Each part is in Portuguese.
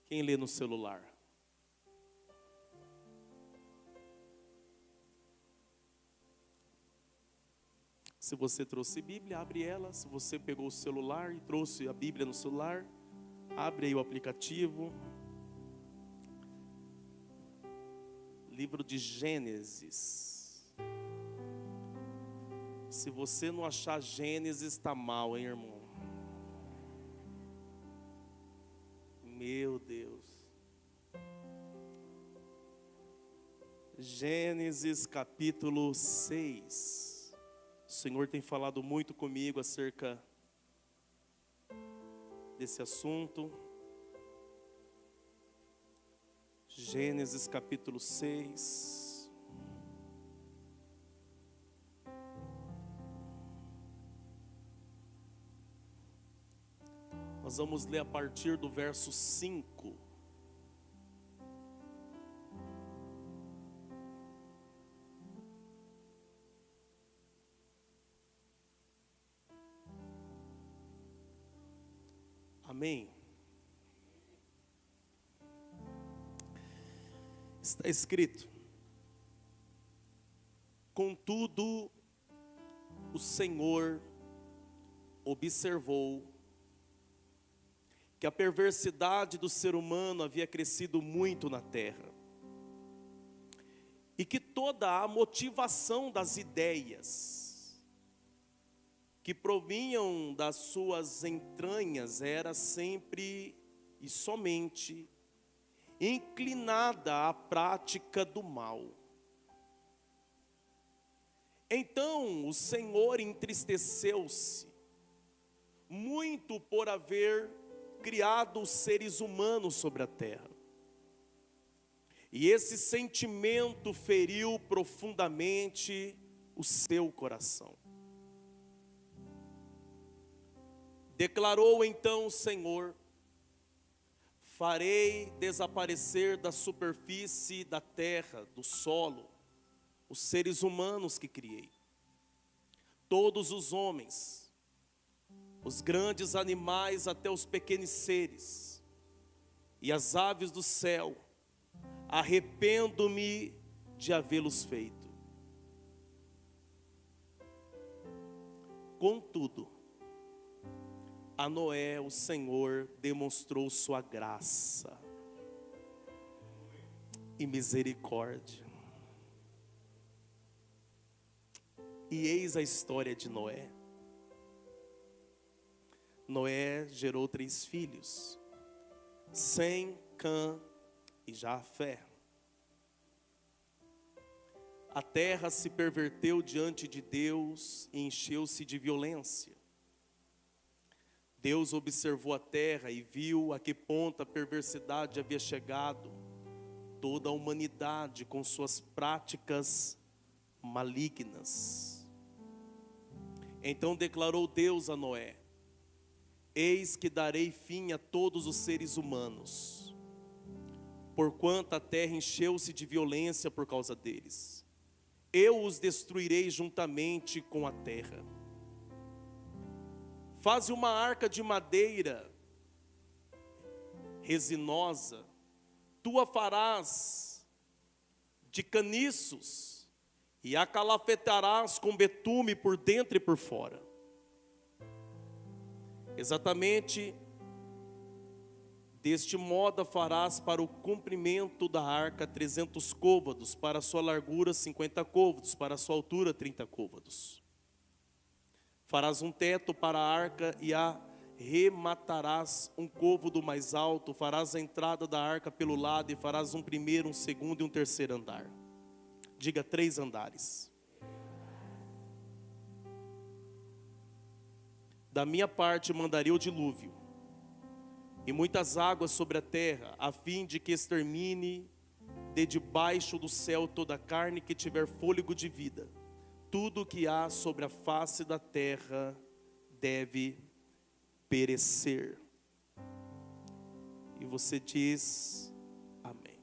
Quem lê no celular? Se você trouxe Bíblia, abre ela. Se você pegou o celular e trouxe a Bíblia no celular, abre aí o aplicativo. Livro de Gênesis. Se você não achar Gênesis, está mal, hein, irmão? Meu Deus. Gênesis capítulo 6. O Senhor tem falado muito comigo acerca desse assunto. Gênesis capítulo 6. Nós vamos ler a partir do verso 5. Amém? Está escrito: contudo, o Senhor observou que a perversidade do ser humano havia crescido muito na terra, e que toda a motivação das ideias que provinham das suas entranhas era sempre e somente inclinada à prática do mal. Então o Senhor entristeceu-se muito por haver criado os seres humanos sobre a terra. E esse sentimento feriu profundamente o seu coração. Declarou então o Senhor: farei desaparecer da superfície da terra, do solo, os seres humanos que criei. Todos os homens, os grandes animais até os pequenos seres, e as aves do céu, arrependo-me de havê-los feito. Contudo, a Noé o Senhor demonstrou sua graça e misericórdia. E eis a história de Noé. Noé gerou 3 filhos, Sem, Cã e Jafé. A terra se perverteu diante de Deus e encheu-se de violência. Deus observou a terra e viu a que ponto a perversidade havia chegado. Toda a humanidade com suas práticas malignas. Então declarou Deus a Noé: eis que darei fim a todos os seres humanos, porquanto a terra encheu-se de violência por causa deles. Eu os destruirei juntamente com a terra. Faze uma arca de madeira resinosa, tu a farás de caniços, e a calafetarás com betume por dentro e por fora. Exatamente deste modo a farás para o comprimento da arca 300 côvados, para a sua largura 50 côvados, para a sua altura 30 côvados. Farás um teto para a arca e a rematarás um côvado mais alto. Farás a entrada da arca pelo lado e farás um primeiro, um segundo e um terceiro andar. Diga 3 andares. Da minha parte mandarei o dilúvio e muitas águas sobre a terra, a fim de que extermine de debaixo do céu toda a carne que tiver fôlego de vida. Tudo que há sobre a face da terra deve perecer. E você diz amém.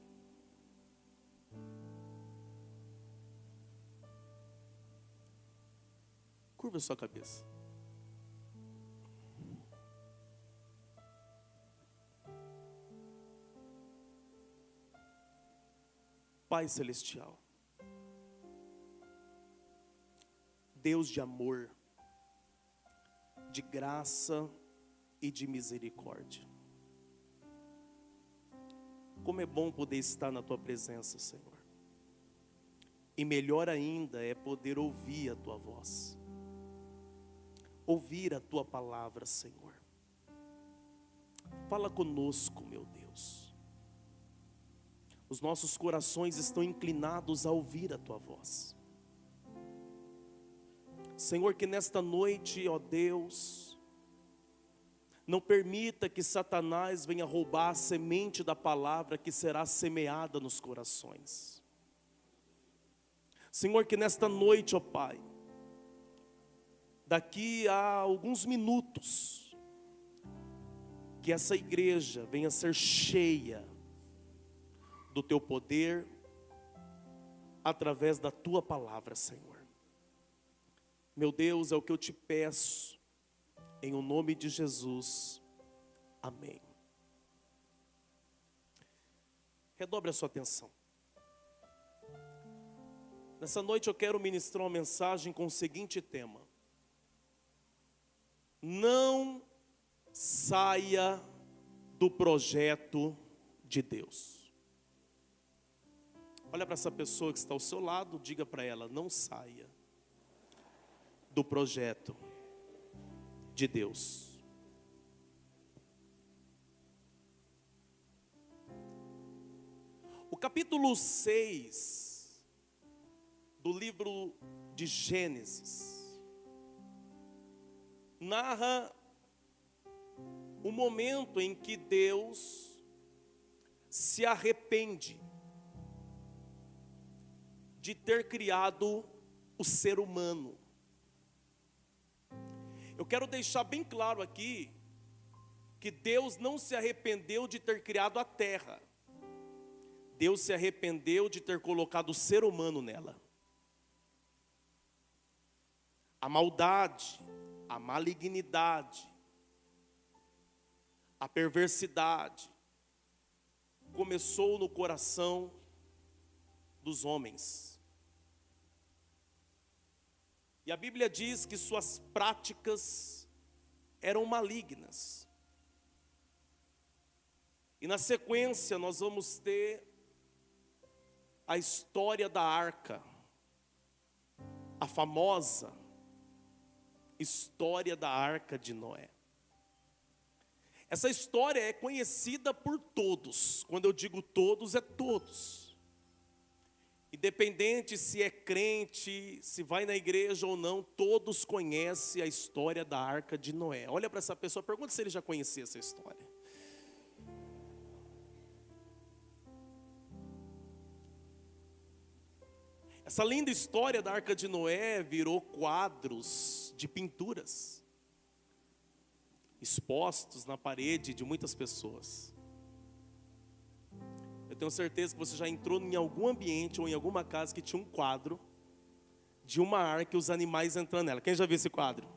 Curva a sua cabeça. Pai Celestial, Deus de amor, de graça e de misericórdia. Como é bom poder estar na Tua presença, Senhor. E melhor ainda é poder ouvir a Tua voz. Ouvir a Tua palavra, Senhor. Fala conosco, meu Deus. Os nossos corações estão inclinados a ouvir a Tua voz. Senhor, que nesta noite, ó Deus, não permita que Satanás venha roubar a semente da palavra que será semeada nos corações. Senhor, que nesta noite, ó Pai, daqui a alguns minutos, que essa igreja venha ser cheia do Teu poder, através da Tua palavra, Senhor. Meu Deus, é o que eu te peço, em o nome de Jesus, amém. Redobre a sua atenção. Nessa noite eu quero ministrar uma mensagem com o seguinte tema: não saia do projeto de Deus. Olha para essa pessoa que está ao seu lado, diga para ela: não saia do projeto de Deus. O capítulo 6 do livro de Gênesis narra o momento em que Deus se arrepende de ter criado o ser humano. Eu quero deixar bem claro aqui que Deus não se arrependeu de ter criado a terra. Deus se arrependeu de ter colocado o ser humano nela. A maldade, a malignidade, a perversidade começou no coração dos homens. E a Bíblia diz que suas práticas eram malignas. E na sequência nós vamos ter a história da arca, a famosa história da arca de Noé. Essa história é conhecida por todos. Quando eu digo todos, é todos. Independente se é crente, se vai na igreja ou não, todos conhecem a história da arca de Noé. Olha para essa pessoa, pergunta se ele já conhecia essa história. Essa linda história da arca de Noé virou quadros de pinturas, expostos na parede de muitas pessoas. Eu tenho certeza que você já entrou em algum ambiente ou em alguma casa que tinha um quadro de uma arca e os animais entrando nela. Quem já viu esse quadro?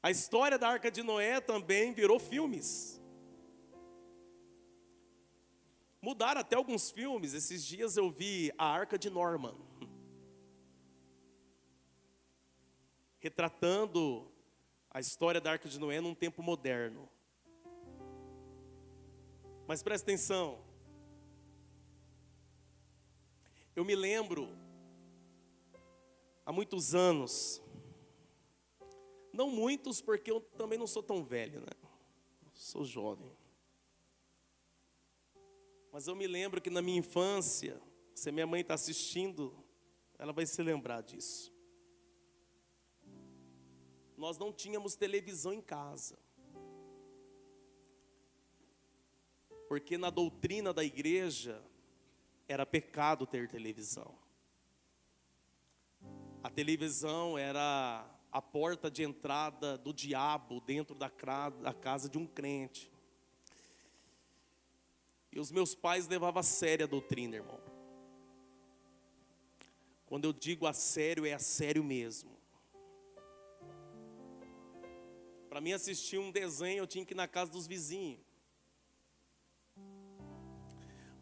A história da arca de Noé também virou filmes. Mudaram até alguns filmes. Esses dias eu vi a Arca de Norman, retratando a história da Arca de Noé num tempo moderno. Mas presta atenção. Eu me lembro, há muitos anos, não muitos porque eu também não sou tão velho, né? Sou jovem. Mas eu me lembro que na minha infância, se minha mãe está assistindo, ela vai se lembrar disso. Nós não tínhamos televisão em casa. Porque na doutrina da igreja, era pecado ter televisão. A televisão era a porta de entrada do diabo dentro da casa de um crente. E os meus pais levavam a sério a doutrina, irmão. Quando eu digo a sério, é a sério mesmo. Para mim assistir um desenho, eu tinha que ir na casa dos vizinhos.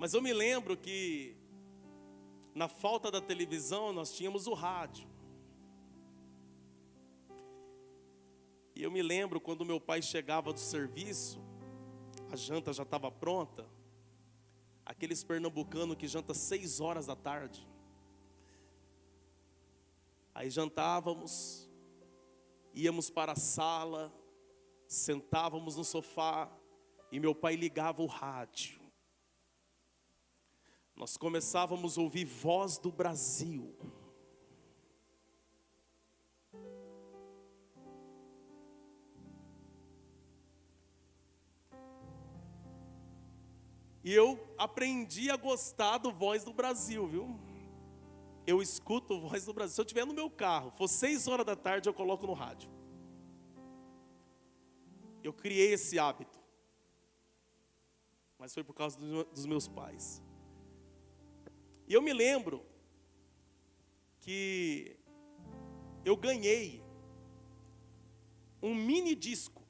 Mas eu me lembro que, na falta da televisão, nós tínhamos o rádio. E eu me lembro quando meu pai chegava do serviço, a janta já estava pronta. Aqueles pernambucanos que jantam 6 horas da tarde. Aí jantávamos, íamos para a sala, sentávamos no sofá e meu pai ligava o rádio. Nós começávamos a ouvir Voz do Brasil. E eu aprendi a gostar do Voz do Brasil, viu? Eu escuto Voz do Brasil. Se eu estiver no meu carro, for 6 horas da tarde, eu coloco no rádio. Eu criei esse hábito. Mas foi por causa dos meus pais. E eu me lembro que eu ganhei um mini disco.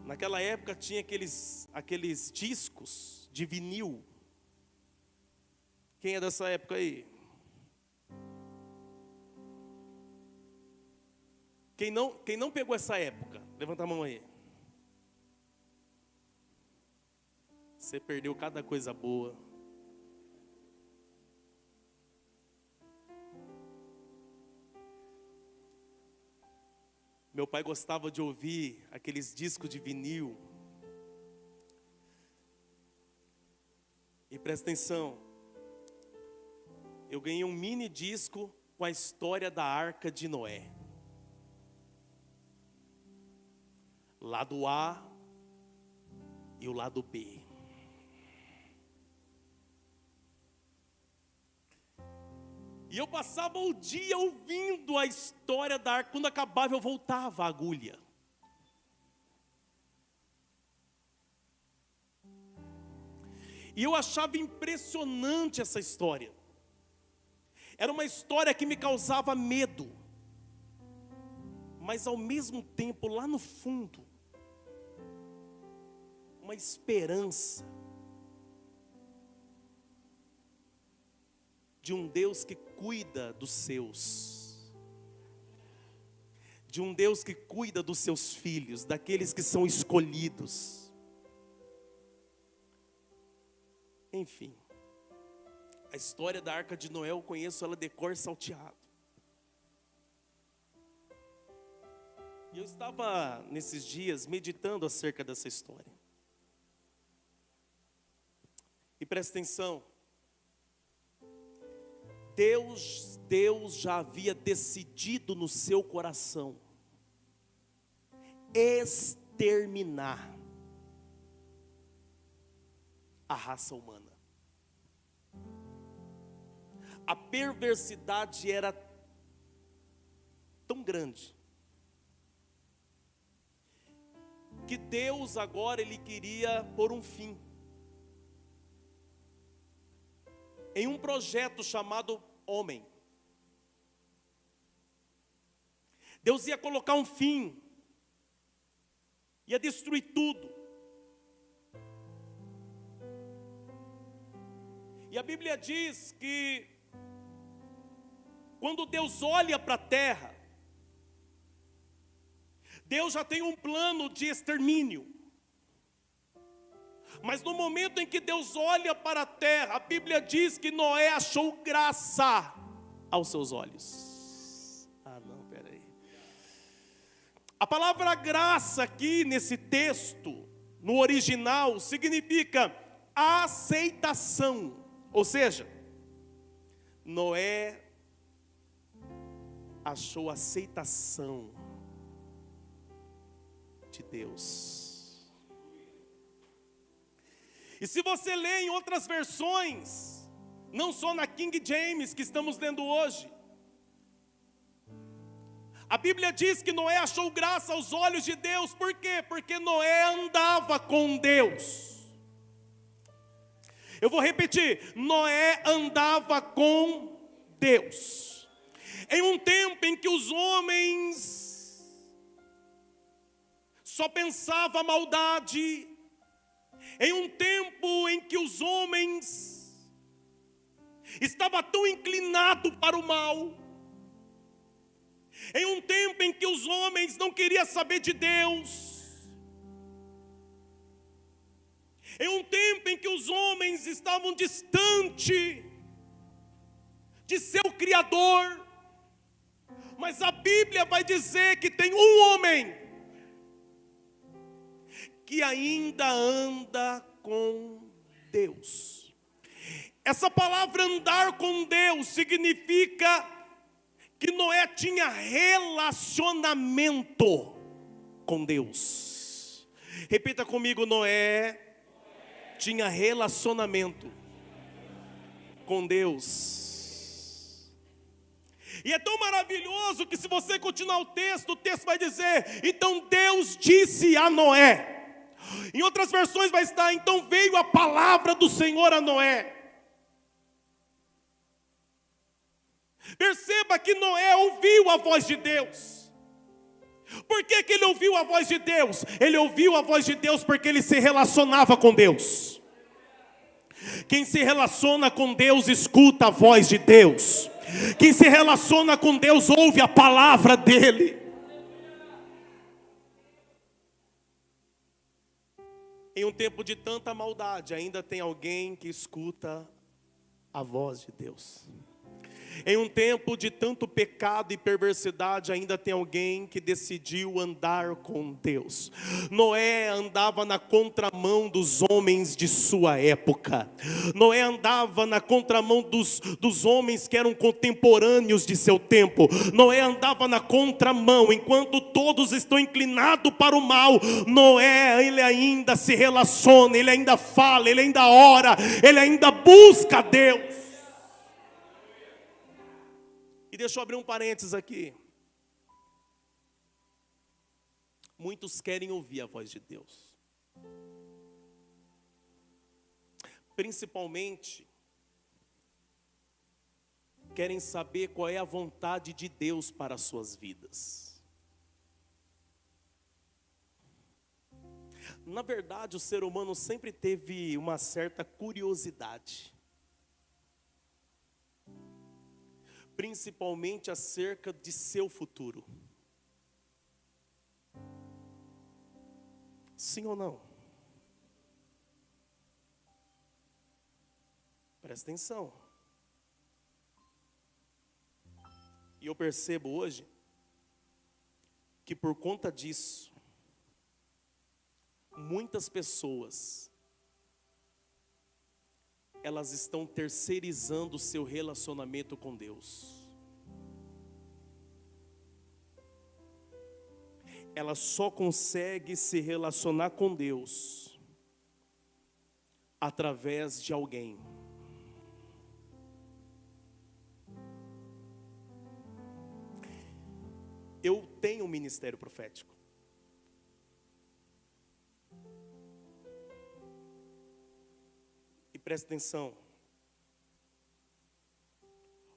Naquela época tinha aqueles discos de vinil. Quem é dessa época aí? Quem não pegou essa época? Levanta a mão aí. Você perdeu cada coisa boa. Meu pai gostava de ouvir aqueles discos de vinil. E presta atenção. Eu ganhei um mini disco com a história da Arca de Noé. Lado A e o lado B. E eu passava o dia ouvindo a história da arca. Quando acabava, eu voltava a agulha. E eu achava impressionante essa história. Era uma história que me causava medo. Mas ao mesmo tempo, lá no fundo, uma esperança de um Deus que cuida dos seus, de um Deus que cuida dos seus filhos, daqueles que são escolhidos. Enfim, a história da Arca de Noé eu conheço ela de cor salteado. E eu estava nesses dias meditando acerca dessa história. E presta atenção. Deus já havia decidido no seu coração exterminar a raça humana. A perversidade era tão grande que Deus agora ele queria pôr um fim em um projeto chamado homem. Deus ia colocar um fim, ia destruir tudo. E a Bíblia diz que quando Deus olha para a terra, Deus já tem um plano de extermínio. Mas no momento em que Deus olha para a terra, a Bíblia diz que Noé achou graça aos seus olhos. Ah, não, peraí. A palavra graça aqui nesse texto, no original, significa aceitação. Ou seja, Noé achou aceitação de Deus. E se você lê em outras versões, não só na King James que estamos lendo hoje, a Bíblia diz que Noé achou graça aos olhos de Deus. Por quê? Porque Noé andava com Deus. Eu vou repetir, Noé andava com Deus. Em um tempo em que os homens só pensavam a maldade, Em um tempo em que os homens estavam tão inclinados para o mal, em um tempo em que os homens não queriam saber de Deus, em um tempo em que os homens estavam distantes de seu Criador, mas a Bíblia vai dizer que tem um homem que ainda anda com Deus. Essa palavra andar com Deus significa que Noé tinha relacionamento com Deus. Repita comigo: Noé tinha relacionamento com Deus. E é tão maravilhoso que, se você continuar o texto vai dizer: então Deus disse a Noé. Em outras versões vai estar: então veio a palavra do Senhor a Noé. Perceba que Noé ouviu a voz de Deus. Por que ele ouviu a voz de Deus? Ele ouviu a voz de Deus porque ele se relacionava com Deus. Quem se relaciona com Deus escuta a voz de Deus. Quem se relaciona com Deus ouve a palavra dele. Em um tempo de tanta maldade, ainda tem alguém que escuta a voz de Deus. Em um tempo de tanto pecado e perversidade, ainda tem alguém que decidiu andar com Deus. Noé andava na contramão dos homens de sua época. Noé andava na contramão dos homens que eram contemporâneos de seu tempo. Noé andava na contramão. Enquanto todos estão inclinados para o mal, Noé, ele ainda se relaciona, ele ainda fala, ele ainda ora, ele ainda busca a Deus. E deixa eu abrir um parênteses aqui. Muitos querem ouvir a voz de Deus. Principalmente, querem saber qual é a vontade de Deus para as suas vidas. Na verdade, o ser humano sempre teve uma certa curiosidade, principalmente acerca de seu futuro. Sim ou não? Presta atenção. E eu percebo hoje que, por conta disso, muitas pessoas, elas estão terceirizando o seu relacionamento com Deus. Ela só consegue se relacionar com Deus através de alguém. Eu tenho um ministério profético. Presta atenção.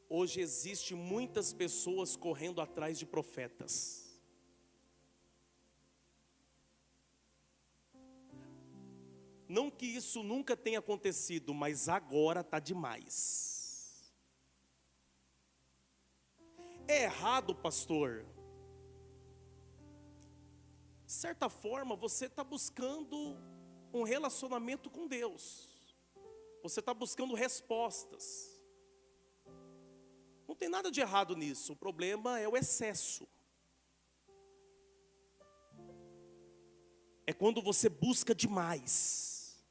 Hoje existe muitas pessoas correndo atrás de profetas. Não que isso nunca tenha acontecido, mas agora está demais. É errado, pastor. De certa forma, você está buscando um relacionamento com Deus. Você está buscando respostas. Não tem nada de errado nisso. O problema é o excesso. É quando você busca demais,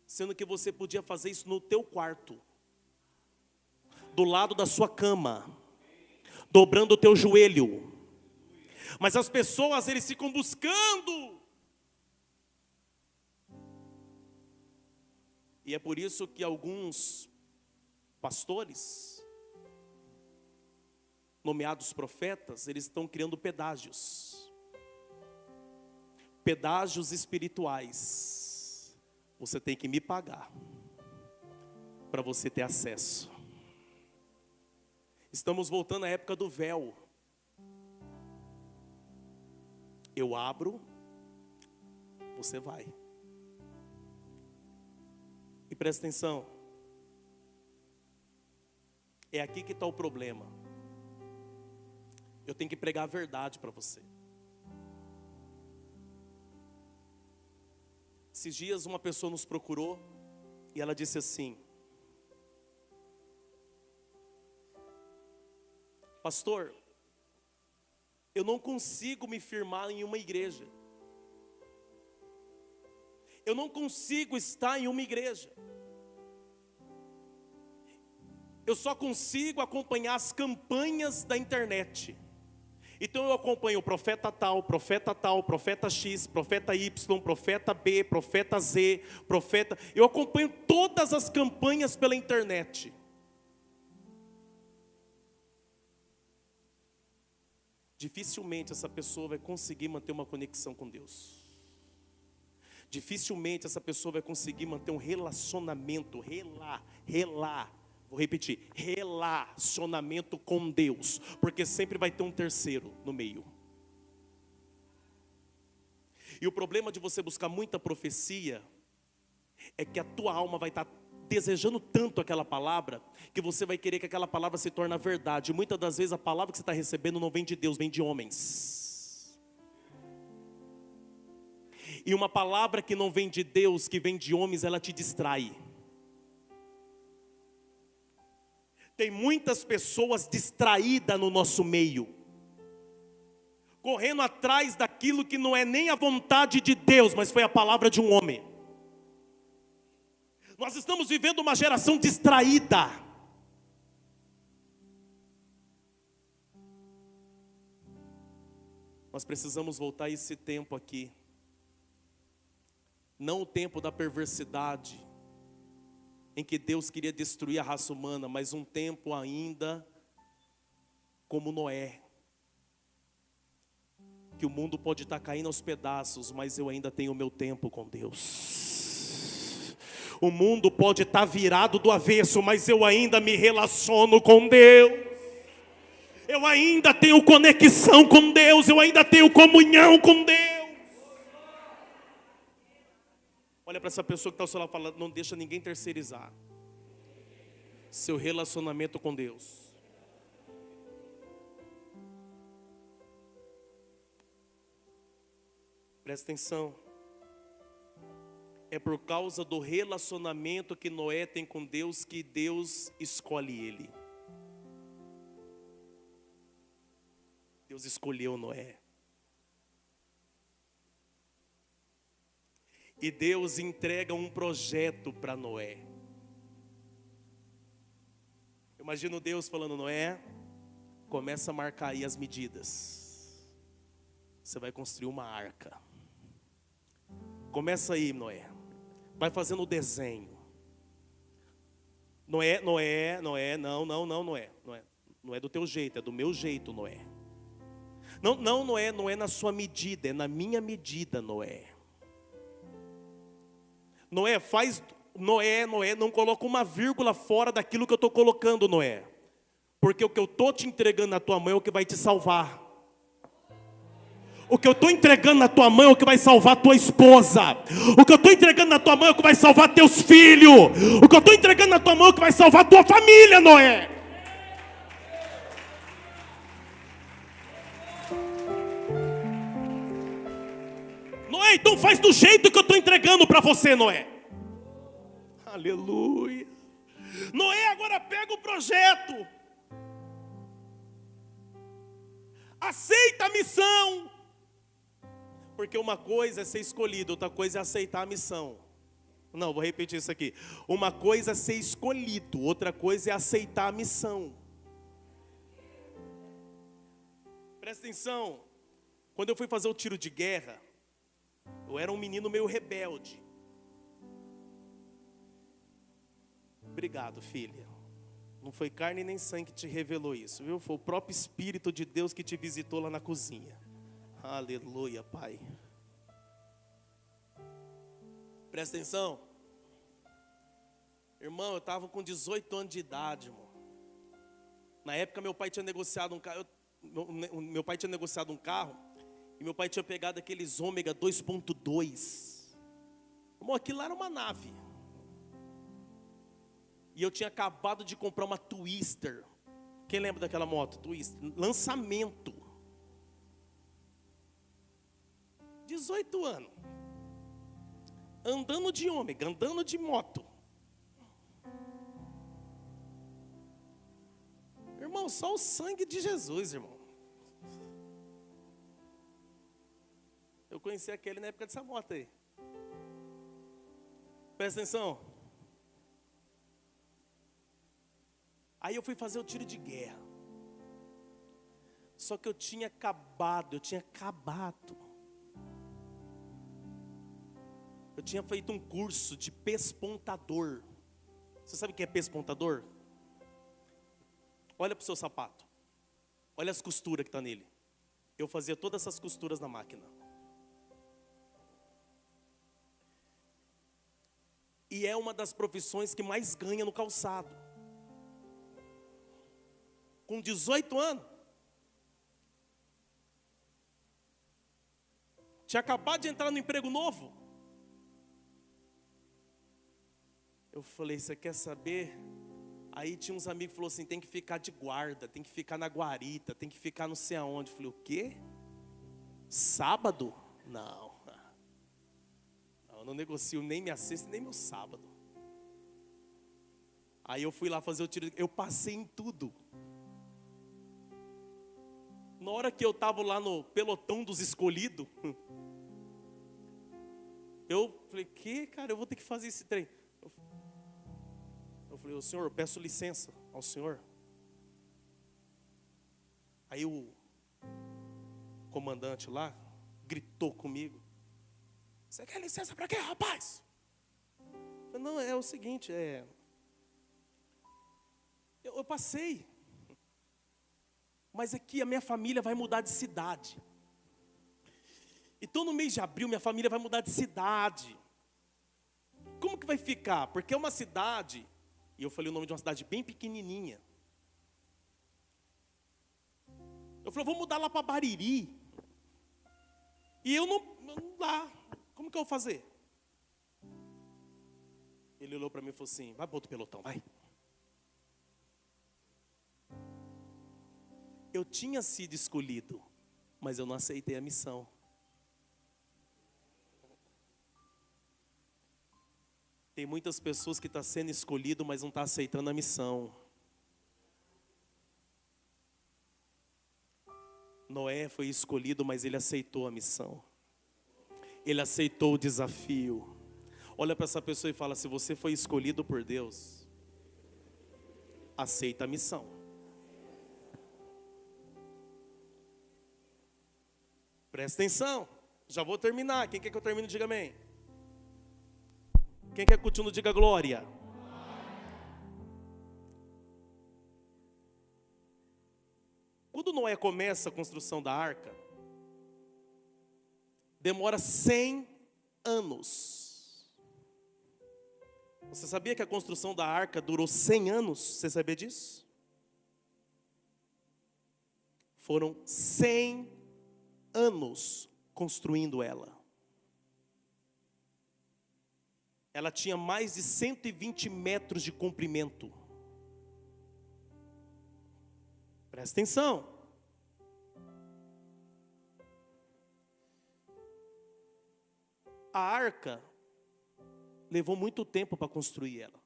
sendo que você podia fazer isso no teu quarto, do lado da sua cama, dobrando o teu joelho. Mas as pessoas, eles ficam buscando. E é por isso que alguns pastores, nomeados profetas, eles estão criando pedágios. Pedágios espirituais. Você tem que me pagar para você ter acesso. Estamos voltando à época do véu. Eu abro, você vai. Presta atenção. É aqui que está o problema. Eu tenho que pregar a verdade para você. Esses dias uma pessoa nos procurou e ela disse assim: pastor, eu não consigo me firmar em uma igreja. Eu não consigo estar em uma igreja. Eu só consigo acompanhar as campanhas da internet. Então eu acompanho o profeta tal, profeta X, profeta Y, profeta B, profeta Z, profeta... Eu acompanho todas as campanhas pela internet. Dificilmente essa pessoa vai conseguir manter uma conexão com Deus. Dificilmente essa pessoa vai conseguir manter um relacionamento, vou repetir, relacionamento com Deus, porque sempre vai ter um terceiro no meio. E o problema de você buscar muita profecia é que a tua alma vai estar desejando tanto aquela palavra, que você vai querer que aquela palavra se torne verdade. E muitas das vezes a palavra que você está recebendo não vem de Deus, vem de homens. E uma palavra que não vem de Deus, que vem de homens, ela te distrai. Tem muitas pessoas distraídas no nosso meio, correndo atrás daquilo que não é nem a vontade de Deus, mas foi a palavra de um homem. Nós estamos vivendo uma geração distraída. Nós precisamos voltar a esse tempo aqui. Não o tempo da perversidade, em que Deus queria destruir a raça humana, mas um tempo ainda como Noé, que o mundo pode estar caindo aos pedaços, mas eu ainda tenho o meu tempo com Deus. O mundo pode estar virado do avesso, mas eu ainda me relaciono com Deus. Eu ainda tenho conexão com Deus, eu ainda tenho comunhão com Deus. Olha para essa pessoa que está ao seu lado falando, não deixa ninguém terceirizar seu relacionamento com Deus. Presta atenção. É por causa do relacionamento que Noé tem com Deus que Deus escolhe ele. Deus escolheu Noé. E Deus entrega um projeto para Noé. Imagina Deus falando: Noé, começa a marcar aí as medidas. Você vai construir uma arca. Começa aí, Noé. Vai fazendo o desenho. Noé, não, Noé. Não é do teu jeito, é do meu jeito, Noé. Não é na sua medida, é na minha medida, Noé. Noé, não coloca uma vírgula fora daquilo que eu estou colocando, Noé. Porque o que eu estou te entregando na tua mão é o que vai te salvar. O que eu estou entregando na tua mão é o que vai salvar tua esposa. O que eu estou entregando na tua mão é o que vai salvar teus filhos. O que eu estou entregando na tua mão é o que vai salvar tua família, Noé. Noé, então faz do jeito que eu estou entregando para você, Noé. Aleluia. Noé agora pega o projeto. Aceita a missão. Porque uma coisa é ser escolhido, outra coisa é aceitar a missão. Não, vou repetir isso aqui. Uma coisa é ser escolhido, outra coisa é aceitar a missão. Presta atenção. Quando eu fui fazer o tiro de guerra, eu era um menino meio rebelde. Obrigado, filha. Não foi carne nem sangue que te revelou isso, viu? Foi o próprio Espírito de Deus que te visitou lá na cozinha. Aleluia, Pai. Presta atenção. Irmão, eu estava com 18 anos de idade, irmão. Na época meu pai tinha negociado um carro. Meu pai tinha negociado um carro. E meu pai tinha pegado aqueles ômega 2.2. Irmão, aquilo lá era uma nave. E eu tinha acabado de comprar uma Twister. Quem lembra daquela moto? Twister. Lançamento. 18 anos. Andando de ômega, andando de moto. Irmão, só o sangue de Jesus, irmão. Eu conheci aquele na época dessa moto aí. Presta atenção. Aí eu fui fazer o tiro de guerra. Só que eu tinha acabado. Eu tinha feito um curso de pespontador. Você sabe o que é pespontador? Olha para o seu sapato. Olha as costuras que está nele. Eu fazia todas essas costuras na máquina. E é uma das profissões que mais ganha no calçado. Com 18 anos. Tinha acabado de entrar no emprego novo. Eu falei, você quer saber? Aí tinha uns amigos que falaram assim, tem que ficar de guarda, tem que ficar na guarita, tem que ficar não sei aonde. Eu falei, o quê? Sábado? Não. Eu não negocio nem minha sexta, nem meu sábado. Aí eu fui lá fazer o tiro, eu passei em tudo. Na hora que eu estava lá no pelotão dos escolhidos, eu falei, cara, eu vou ter que fazer esse trem. Eu falei, senhor, eu peço licença ao senhor. Aí o comandante lá gritou comigo. Você quer licença para quê, rapaz? Eu falei, não, é o seguinte, eu passei. Mas aqui a minha família vai mudar de cidade. Então no mês de abril minha família vai mudar de cidade. Como que vai ficar? Porque é uma cidade, e eu falei o nome de uma cidade bem pequenininha. Eu falei, vou mudar lá para Bariri. E eu não dá. Como que eu vou fazer? Ele olhou para mim e falou assim, vai para outro pelotão, vai. Eu tinha sido escolhido, mas eu não aceitei a missão. Tem muitas pessoas que estão sendo escolhidas, mas não estão aceitando a missão. Noé foi escolhido, mas ele aceitou a missão. Ele aceitou o desafio. Olha para essa pessoa e fala, se você foi escolhido por Deus, aceita a missão. Presta atenção, já vou terminar. Quem quer que eu termine, diga amém. Quem quer que continue, diga glória. Quando Noé começa a construção da arca, demora 100 anos. Você sabia que a construção da arca durou 100 anos? Você sabia disso? Foram 100 anos construindo ela. Ela tinha mais de 120 metros de comprimento. Presta atenção. A arca levou muito tempo para construir ela.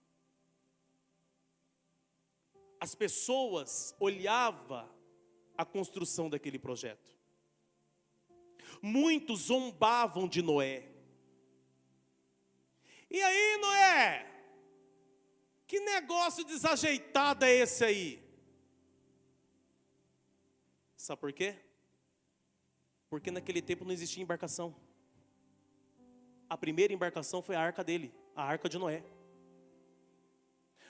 As pessoas olhavam a construção daquele projeto. Muitos zombavam de Noé. E aí, Noé? Que negócio desajeitado é esse aí? Sabe por quê? Porque naquele tempo não existia embarcação. A primeira embarcação foi a arca dele, a arca de Noé.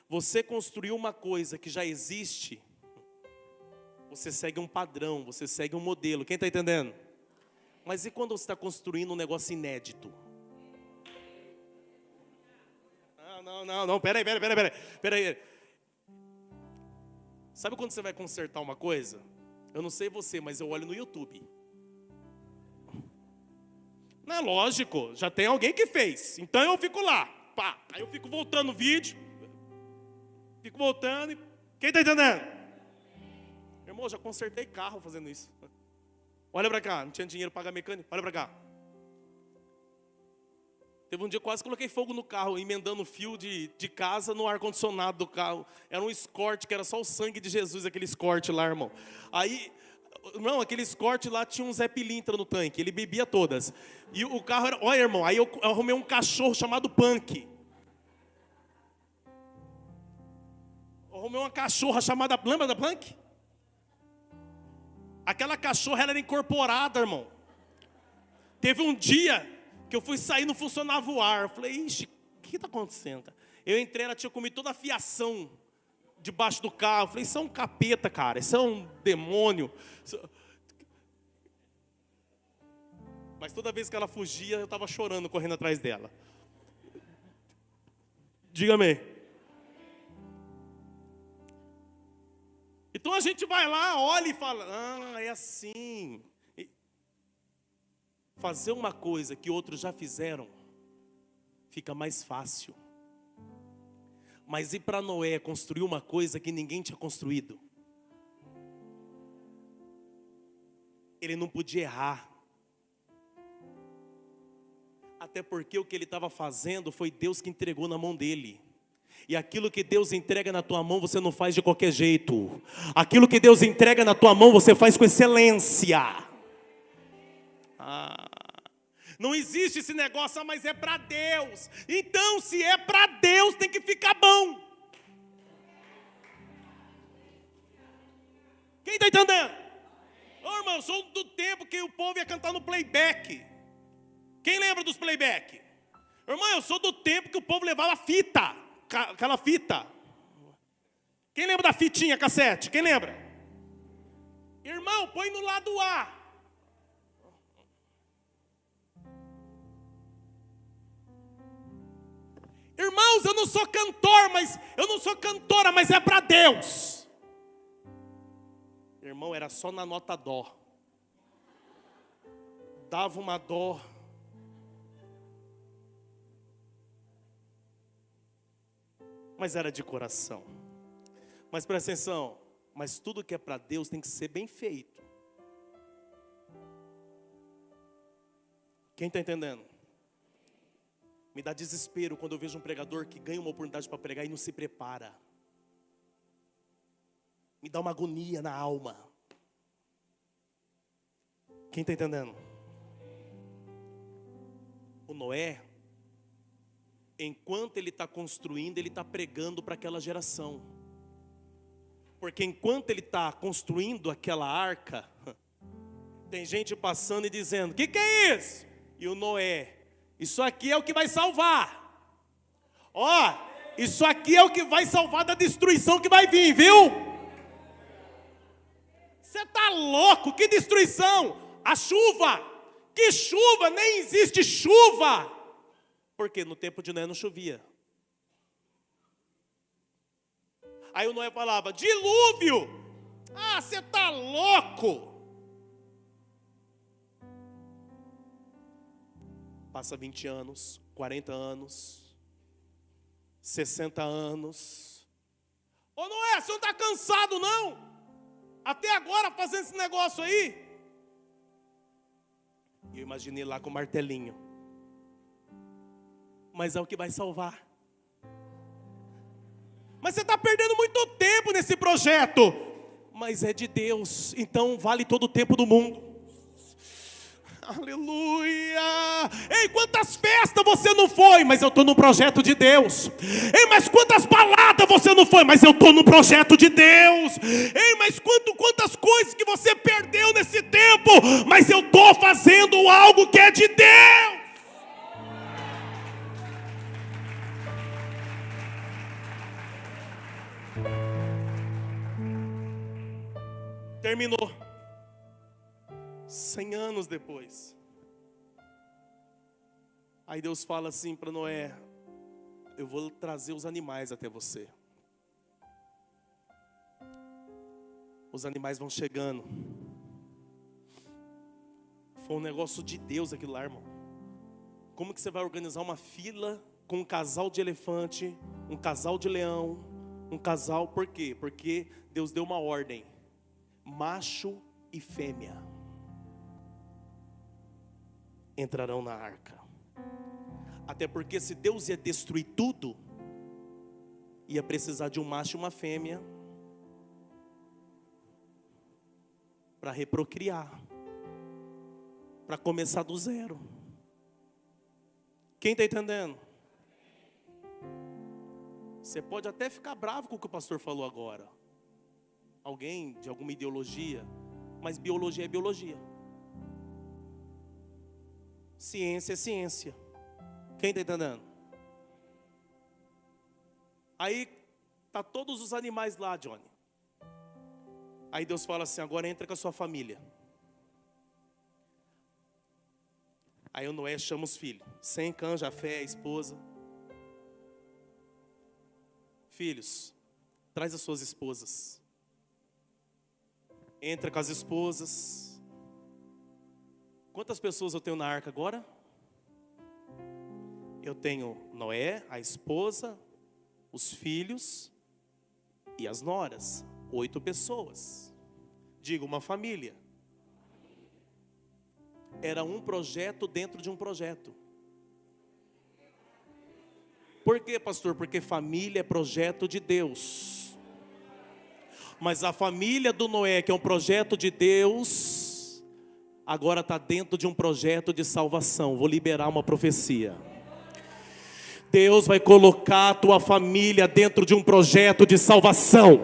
Você construiu uma coisa que já existe, você segue um padrão, você segue um modelo. Quem está entendendo? Mas e quando você está construindo um negócio inédito? Não, peraí. Sabe quando você vai consertar uma coisa? Eu não sei você, mas eu olho no YouTube. Não é lógico, já tem alguém que fez. Então eu fico lá, pá. Aí eu fico voltando o vídeo. Fico voltando. Quem está entendendo? Irmão, já consertei carro fazendo isso. Olha para cá, não tinha dinheiro para pagar mecânico. Olha para cá. Teve um dia que quase coloquei fogo no carro, emendando fio de casa no ar-condicionado do carro. Era um escorte, que era só o sangue de Jesus, aquele escorte lá, irmão. Aí, irmão, aquele escorte lá tinha um Zé Pilintra no tanque, ele bebia todas. E o carro era, olha, irmão, aí eu arrumei um cachorro chamado Punk. Eu arrumei uma cachorra chamada, lembra da Punk? Aquela cachorra, ela era incorporada, irmão. Teve um dia que eu fui sair, não funcionava o ar. Eu falei, ixi, o que está acontecendo, cara? Eu entrei, ela tinha comido toda a fiação debaixo do carro. Eu falei, isso é um capeta, cara, isso é um demônio. Mas toda vez que ela fugia, eu estava chorando, correndo atrás dela. Diga-me. Então a gente vai lá, olha e fala, é assim. Fazer uma coisa que outros já fizeram fica mais fácil. Mas e para Noé construir uma coisa que ninguém tinha construído? Ele não podia errar. Até porque o que ele estava fazendo foi Deus que entregou na mão dele. E aquilo que Deus entrega na tua mão, você não faz de qualquer jeito. Aquilo que Deus entrega na tua mão, você faz com excelência. Não existe esse negócio, mas é para Deus. Então, se é para Deus, tem que ficar bom. Quem está entendendo? Ô, irmão, eu sou do tempo que o povo ia cantar no playback. Quem lembra dos playback? Irmão, eu sou do tempo que o povo levava fita. Aquela fita. Quem lembra da fitinha cassete? Quem lembra? Irmão, põe no lado A. Irmãos, eu não sou cantora, mas é para Deus. Irmão, era só na nota dó. Dava uma dó. Mas era de coração. Mas presta atenção, mas tudo que é para Deus tem que ser bem feito. Quem está entendendo? Me dá desespero quando eu vejo um pregador que ganha uma oportunidade para pregar e não se prepara. Me dá uma agonia na alma. Quem está entendendo? O Noé, enquanto ele está construindo, ele está pregando para aquela geração. Porque enquanto ele está construindo aquela arca, tem gente passando e dizendo, o que é isso? E o Noé, isso aqui é o que vai salvar. Ó, isso aqui é o que vai salvar da destruição que vai vir, viu? Você está louco? Que destruição? A chuva. Que chuva? Nem existe chuva. Porque no tempo de Noé não chovia. Aí o Noé falava, dilúvio. Ah, você está louco. Passa 20 anos, 40 anos, 60 anos. Ô Noé, você não está cansado não? Até agora fazendo esse negócio aí. E eu imaginei lá com o martelinho. Mas é o que vai salvar. Mas você está perdendo muito tempo nesse projeto. Mas é de Deus, então vale todo o tempo do mundo. Aleluia! Ei, quantas festas você não foi, mas eu estou no projeto de Deus. Ei, mas quantas baladas você não foi, mas eu estou no projeto de Deus. Ei, mas quantas coisas que você perdeu nesse tempo, mas eu estou fazendo algo que é de Deus. Terminou. 100 anos depois. Aí Deus fala assim para Noé, eu vou trazer os animais até você. Os animais vão chegando. Foi um negócio de Deus aquilo lá, irmão. Como que você vai organizar uma fila com um casal de elefante, um casal de leão, Um casal, por quê? Porque Deus deu uma ordem: macho e fêmea entrarão na arca. Até porque se Deus ia destruir tudo, ia precisar de um macho e uma fêmea para reprocriar, para começar do zero. Quem está entendendo? Você pode até ficar bravo com o que o pastor falou agora. Alguém de alguma ideologia, mas biologia é biologia. Ciência é ciência. Quem está entendendo? Aí tá todos os animais lá, Johnny. Aí Deus fala assim: agora entra com a sua família. Aí o Noé chama os filhos, Sem, Cã, Jafé, a esposa. Filhos, traz as suas esposas. Entra com as esposas. Quantas pessoas eu tenho na arca agora? Eu tenho Noé, a esposa, os filhos e as noras. 8 pessoas. Diga, uma família. Era um projeto dentro de um projeto. Por quê, pastor? Porque família é projeto de Deus. Mas a família do Noé, que é um projeto de Deus, agora está dentro de um projeto de salvação. Vou liberar uma profecia. Deus vai colocar a tua família dentro de um projeto de salvação.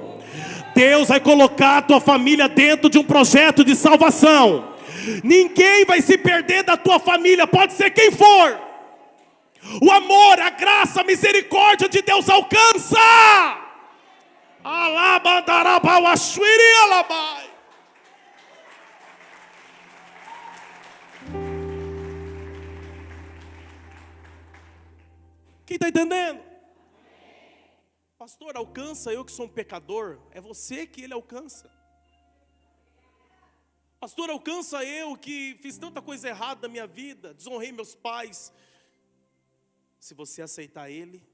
Deus vai colocar a tua família dentro de um projeto de salvação. Ninguém vai se perder da tua família, pode ser quem for. O amor, a graça, a misericórdia de Deus alcança. Quem está entendendo? Pastor, alcança eu que sou um pecador? É você que ele alcança. Pastor, alcança eu que fiz tanta coisa errada na minha vida, desonrei meus pais. Se você aceitar ele,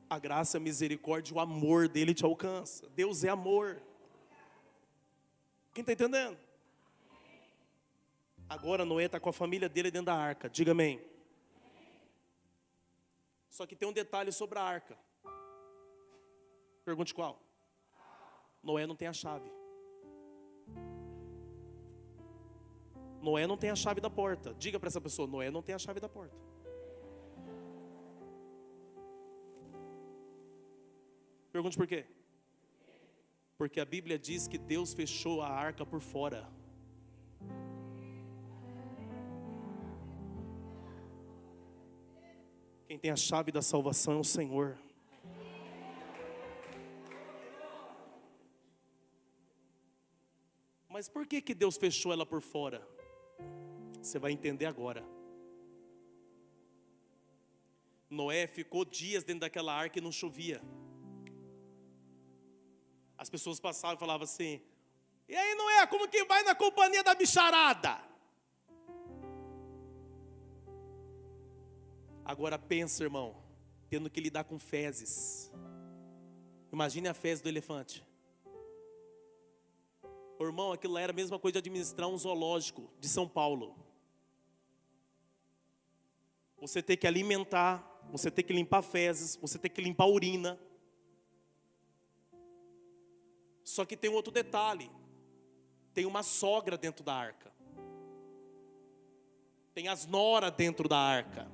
a graça, a misericórdia, o amor dele te alcança. Deus é amor. Quem está entendendo? Agora Noé está com a família dele dentro da arca. Diga amém. Só que tem um detalhe sobre a arca. Pergunte qual? Noé não tem a chave. Noé não tem a chave da porta. Diga para essa pessoa: Noé não tem a chave da porta. Pergunte por quê? Porque a Bíblia diz que Deus fechou a arca por fora. Quem tem a chave da salvação é o Senhor. Mas por que que Deus fechou ela por fora? Você vai entender agora. Noé ficou dias dentro daquela arca e não chovia. As pessoas passavam e falavam assim: e aí Noé, como que vai na companhia da bicharada? Agora pensa, irmão, tendo que lidar com fezes. Imagine a fezes do elefante. Irmão, aquilo lá era a mesma coisa de administrar um zoológico de São Paulo. Você tem que alimentar, você tem que limpar fezes, você tem que limpar urina. Só que tem um outro detalhe. Tem uma sogra dentro da arca. Tem as noras dentro da arca.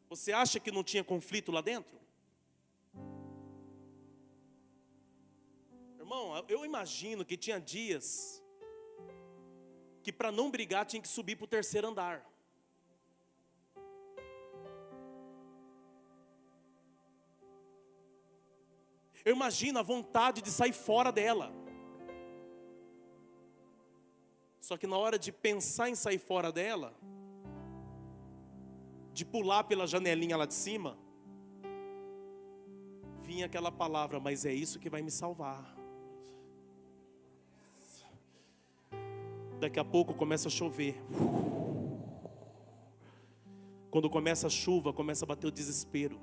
Você acha que não tinha conflito lá dentro? Irmão, eu imagino que tinha dias que para não brigar tinha que subir para o 3º andar. Eu imagino a vontade de sair fora dela. Só que na hora de pensar em sair fora dela, de pular pela janelinha lá de cima, vinha aquela palavra: mas é isso que vai me salvar. Daqui a pouco começa a chover. Quando começa a chuva, começa a bater o desespero.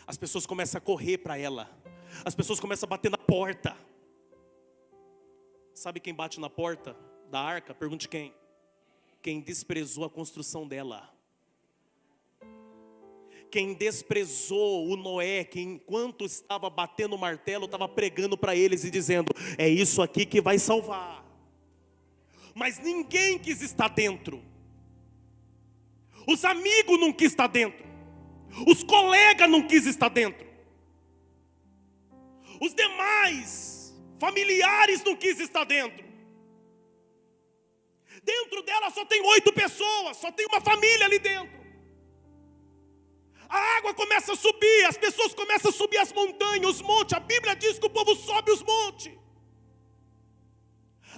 As pessoas começam a correr para ela. As pessoas começam a bater na porta. Sabe quem bate na porta da arca? Pergunte quem? Quem desprezou a construção dela. Quem desprezou o Noé, que enquanto estava batendo o martelo, estava pregando para eles e dizendo: é isso aqui que vai salvar. Mas ninguém quis estar dentro. Os amigos não quis estar dentro. Os colegas não quis estar dentro. Os demais familiares não quis estar dentro. Dentro dela só tem 8 pessoas, só tem uma família ali dentro. A água começa a subir, as pessoas começam a subir as montanhas, os montes. A Bíblia diz que o povo sobe os montes.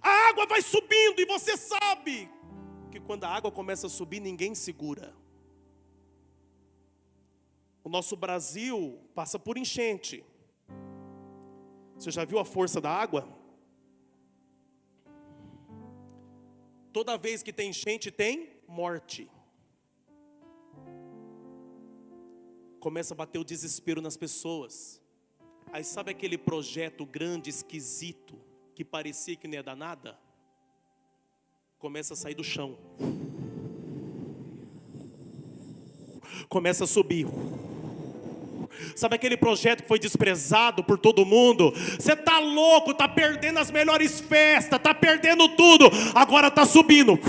A água vai subindo e você sabe que quando a água começa a subir, ninguém segura. O nosso Brasil passa por enchente. Você já viu a força da água? Toda vez que tem enchente, tem morte. Começa a bater o desespero nas pessoas. Aí sabe aquele projeto grande, esquisito, que parecia que não ia dar nada? Começa a sair do chão. Começa a subir. Sabe aquele projeto que foi desprezado por todo mundo? Você está louco, está perdendo as melhores festas, está perdendo tudo. Agora está subindo.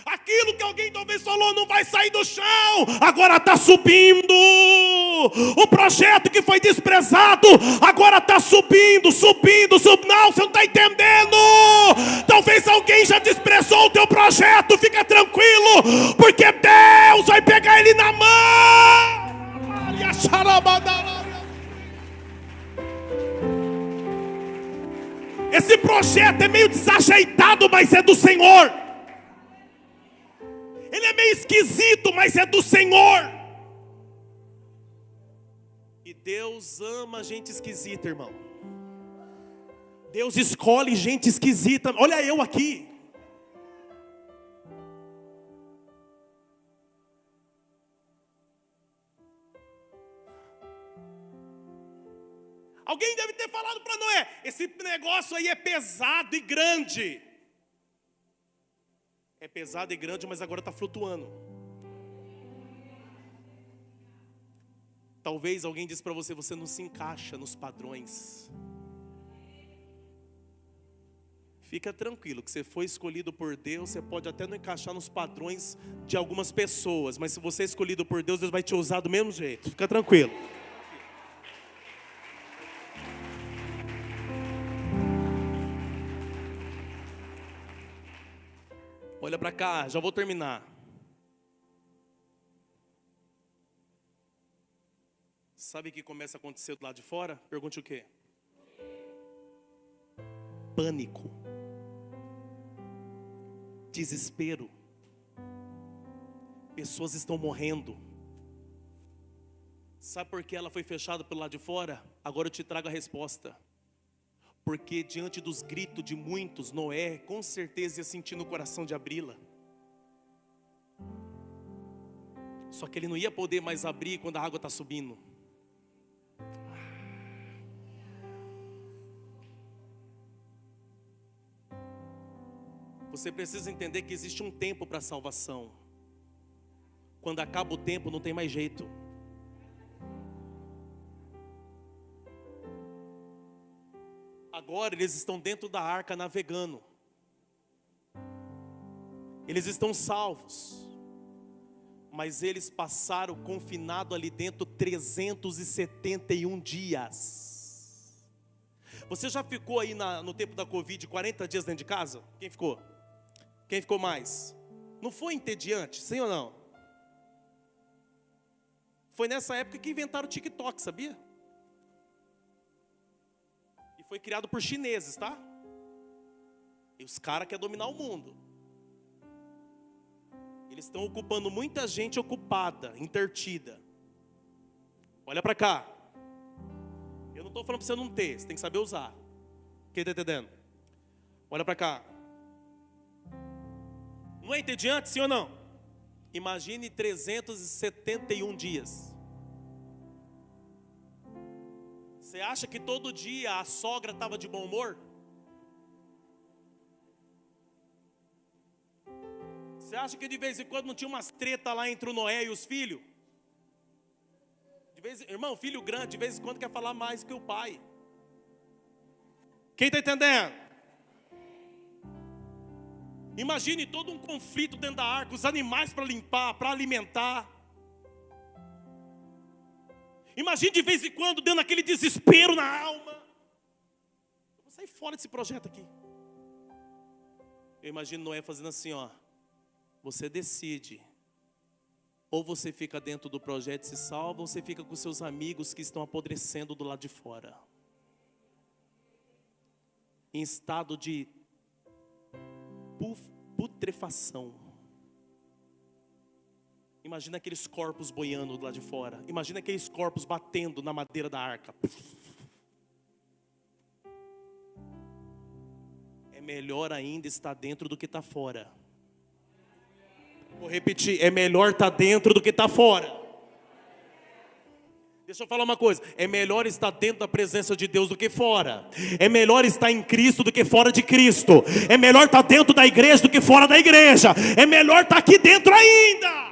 Aquilo que alguém talvez falou não vai sair do chão, agora está subindo. O projeto que foi desprezado, agora está subindo, subindo, subindo. Não, você não está entendendo. Talvez alguém já desprezou o teu projeto. Fica tranquilo, porque Deus vai pegar ele na mão. Esse projeto é meio desajeitado, mas é do Senhor. Ele é meio esquisito, mas é do Senhor. E Deus ama gente esquisita, irmão. Deus escolhe gente esquisita. Olha eu aqui. Alguém deve ter falado para Noé: esse negócio aí é pesado e grande. É pesado e grande, mas agora está flutuando. Talvez alguém disse para você: você não se encaixa nos padrões. Fica tranquilo, que você foi escolhido por Deus. Você pode até não encaixar nos padrões de algumas pessoas, mas se você é escolhido por Deus, Deus vai te usar do mesmo jeito. Fica tranquilo. Olha para cá, já vou terminar. Sabe o que começa a acontecer do lado de fora? Pergunte o quê? Pânico. Desespero. Pessoas estão morrendo. Sabe por que ela foi fechada pelo lado de fora? Agora eu te trago a resposta. Porque diante dos gritos de muitos, Noé com certeza ia sentir no coração de abri-la. Só que ele não ia poder mais abrir quando a água está subindo. Você precisa entender que existe um tempo para a salvação. Quando acaba o tempo, não tem mais jeito. Agora eles estão dentro da arca navegando. Eles estão salvos. Mas eles passaram confinado ali dentro 371 dias. Você já ficou aí no tempo da Covid 40 dias dentro de casa? Quem ficou? Quem ficou mais? Não foi entediante, sim ou não? Foi nessa época que inventaram o TikTok, sabia? Foi criado por chineses, tá? E os caras querem dominar o mundo. Eles estão ocupando muita gente ocupada, intertida. Olha para cá. Eu não estou falando para você não ter, você tem que saber usar. Quem está entendendo? Olha para cá. Não é entediante, sim ou não? Imagine 371 dias. Você acha que todo dia a sogra estava de bom humor? Você acha que de vez em quando não tinha umas tretas lá entre o Noé e os filhos? Irmão, filho grande, de vez em quando quer falar mais que o pai. Quem está entendendo? Imagine todo um conflito dentro da arca, os animais para limpar, para alimentar. Imagine de vez em quando dando aquele desespero na alma. Eu vou sair fora desse projeto aqui. Eu imagino Noé fazendo assim, ó. Você decide. Ou você fica dentro do projeto e se salva, ou você fica com seus amigos que estão apodrecendo do lado de fora. Em estado de putrefação. Imagina aqueles corpos boiando do lado de fora. Imagina aqueles corpos batendo na madeira da arca. É melhor ainda estar dentro do que estar fora. Vou repetir, é melhor estar dentro do que estar fora. Deixa eu falar uma coisa, é melhor estar dentro da presença de Deus do que fora. É melhor estar em Cristo do que fora de Cristo. É melhor estar dentro da igreja do que fora da igreja. É melhor estar aqui dentro ainda.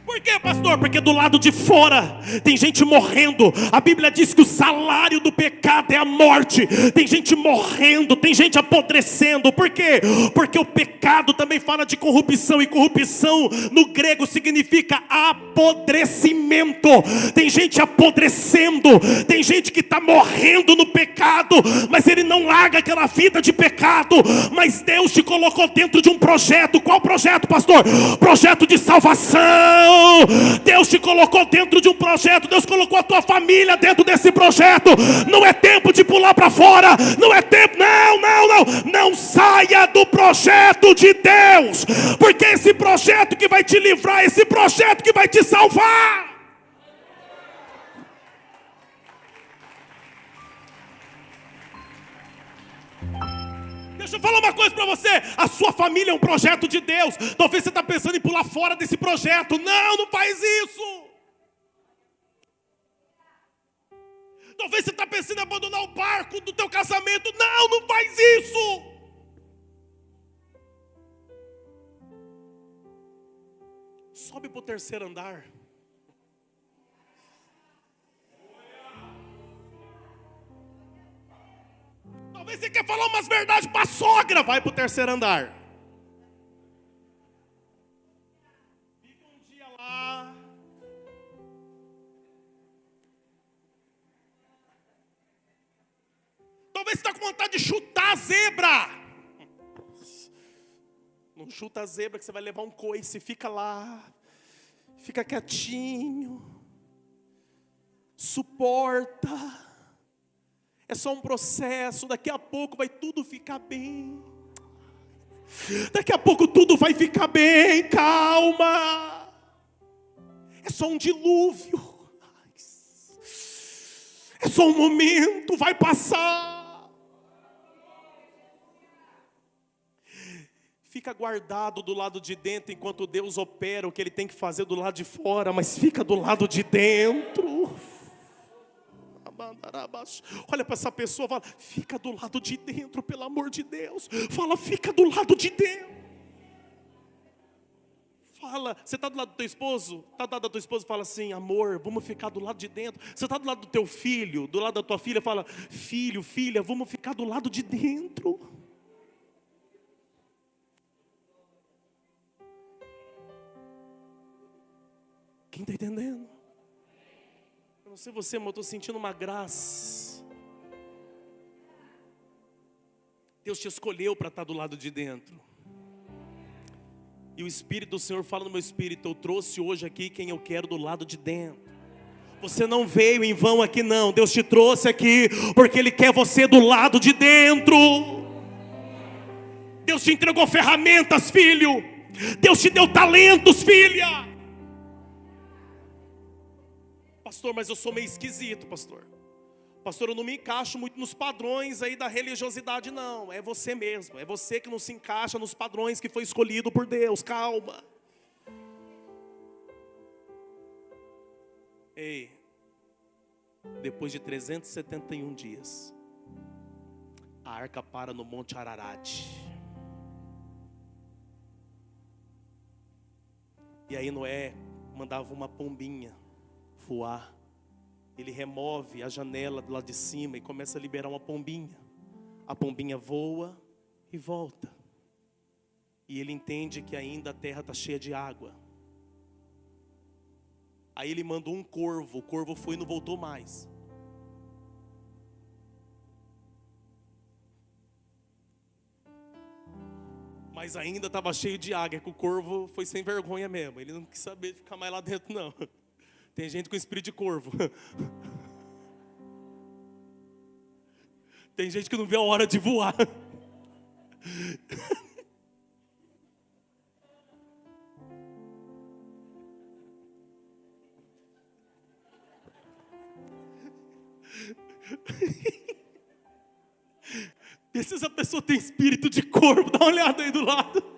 Por quê, pastor? Porque do lado de fora tem gente morrendo. A Bíblia diz que o salário do pecado é a morte. Tem gente morrendo, tem gente apodrecendo. Por quê? Porque o pecado também fala de corrupção. E corrupção no grego significa apodrecimento. Tem gente apodrecendo. Tem gente que está morrendo no pecado, mas ele não larga aquela vida de pecado. Mas Deus te colocou dentro de um projeto. Qual projeto, pastor? Projeto de salvação. Deus te colocou dentro de um projeto. Deus colocou a tua família dentro desse projeto. Não é tempo de pular para fora. Não é tempo, não saia do projeto de Deus, porque é esse projeto que vai te livrar, esse projeto que vai te salvar. Deixa eu falar uma coisa para você. A sua família é um projeto de Deus. Talvez você está pensando em pular fora desse projeto. Não faz isso. Talvez você está pensando em abandonar o barco do teu casamento. Não faz isso. Sobe para o terceiro andar. Talvez você quer falar umas verdades para a sogra. Vai para o terceiro andar. Fica um dia lá. Talvez você está com vontade de chutar a zebra. Não chuta a zebra que você vai levar um coice. Fica lá. Fica quietinho. Suporta. É só um processo, daqui a pouco vai tudo ficar bem. Daqui a pouco tudo vai ficar bem, calma. É só um dilúvio. É só um momento, vai passar. Fica guardado do lado de dentro enquanto Deus opera o que Ele tem que fazer do lado de fora, mas fica do lado de dentro. Olha para essa pessoa, fala, fica do lado de dentro, pelo amor de Deus. Fala, fica do lado de dentro. Fala, você está do lado do teu esposo? Está do lado da tua esposa, fala assim, amor, vamos ficar do lado de dentro. Você está do lado do teu filho, do lado da tua filha, fala, filho, filha, vamos ficar do lado de dentro. Quem está entendendo? Eu não sei você, mas eu estou sentindo uma graça. Deus te escolheu para estar do lado de dentro. E o Espírito do Senhor fala no meu espírito, eu trouxe hoje aqui quem eu quero do lado de dentro. Você não veio em vão aqui não, Deus te trouxe aqui porque Ele quer você do lado de dentro. Deus te entregou ferramentas, filho. Deus te deu talentos, filha. Pastor, mas eu sou meio esquisito, pastor. Pastor, eu não me encaixo muito nos padrões aí da religiosidade, não. É você mesmo, é você que não se encaixa nos padrões que foi escolhido por Deus. Calma. Ei, depois de 371 dias, a arca para no Monte Ararat. E aí Noé mandava uma pombinha voar. Ele remove a janela do lado de cima e começa a liberar uma pombinha. A pombinha voa e volta. E ele entende que ainda a terra está cheia de água. Aí ele mandou um corvo. O corvo foi e não voltou mais. Mas ainda estava cheio de água. É que o corvo foi sem vergonha mesmo. Ele não quis saber de ficar mais lá dentro, não. Tem gente com espírito de corvo. Tem gente que não vê a hora de voar. Vê se essa pessoa tem espírito de corvo. Dá uma olhada aí do lado.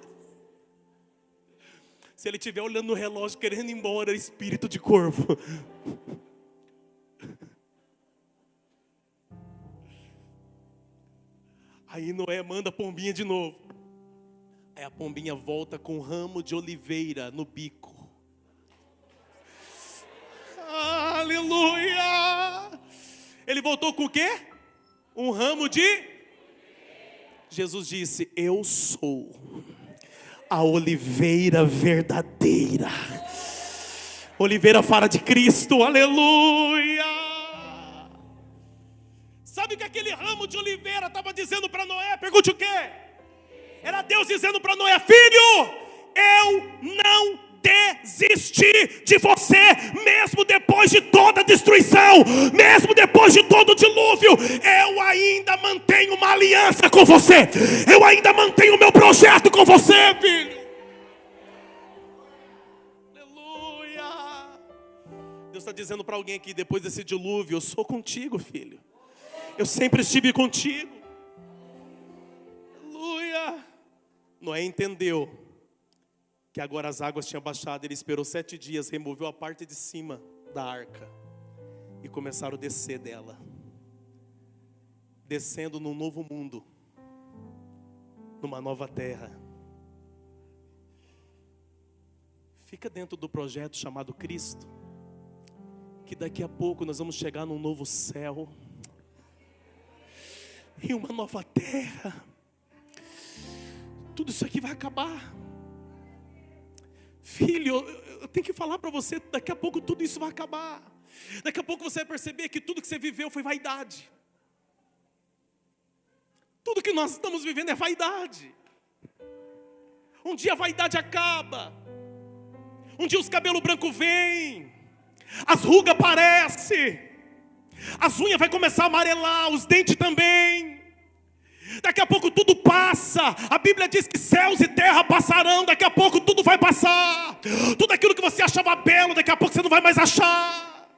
Se ele estiver olhando no relógio querendo ir embora, é espírito de corvo. Aí Noé manda a pombinha de novo. Aí a pombinha volta com um ramo de oliveira no bico. Aleluia! Ele voltou com o quê? Um ramo de... Jesus disse, eu sou a oliveira verdadeira. Oliveira fala de Cristo, aleluia. Sabe o que aquele ramo de oliveira estava dizendo para Noé? Pergunte o quê? Era Deus dizendo para Noé, filho, eu não desisti de você, mesmo depois de toda a destruição, mesmo depois de todo o dilúvio, eu ainda mantenho uma aliança com você, eu ainda mantenho o meu projeto com você, filho. Aleluia. Deus está dizendo para alguém aqui, depois desse dilúvio, eu sou contigo, filho, eu sempre estive contigo. Aleluia. Noé entendeu que agora as águas tinham baixado. Ele esperou 7 dias, removeu a parte de cima da arca e começaram a descer dela, descendo num novo mundo, numa nova terra. Fica dentro do projeto chamado Cristo, que daqui a pouco nós vamos chegar num novo céu e uma nova terra. Tudo isso aqui vai acabar. Filho, eu tenho que falar para você, daqui a pouco tudo isso vai acabar. Daqui a pouco você vai perceber que tudo que você viveu foi vaidade. Tudo que nós estamos vivendo é vaidade. Um dia a vaidade acaba. Um dia os cabelos brancos vêm, as rugas aparecem, as unhas vai começar a amarelar, os dentes também. Daqui a pouco tudo passa. A Bíblia diz que céus e terra passarão. Daqui a pouco tudo vai passar. Tudo aquilo que você achava belo, daqui a pouco você não vai mais achar.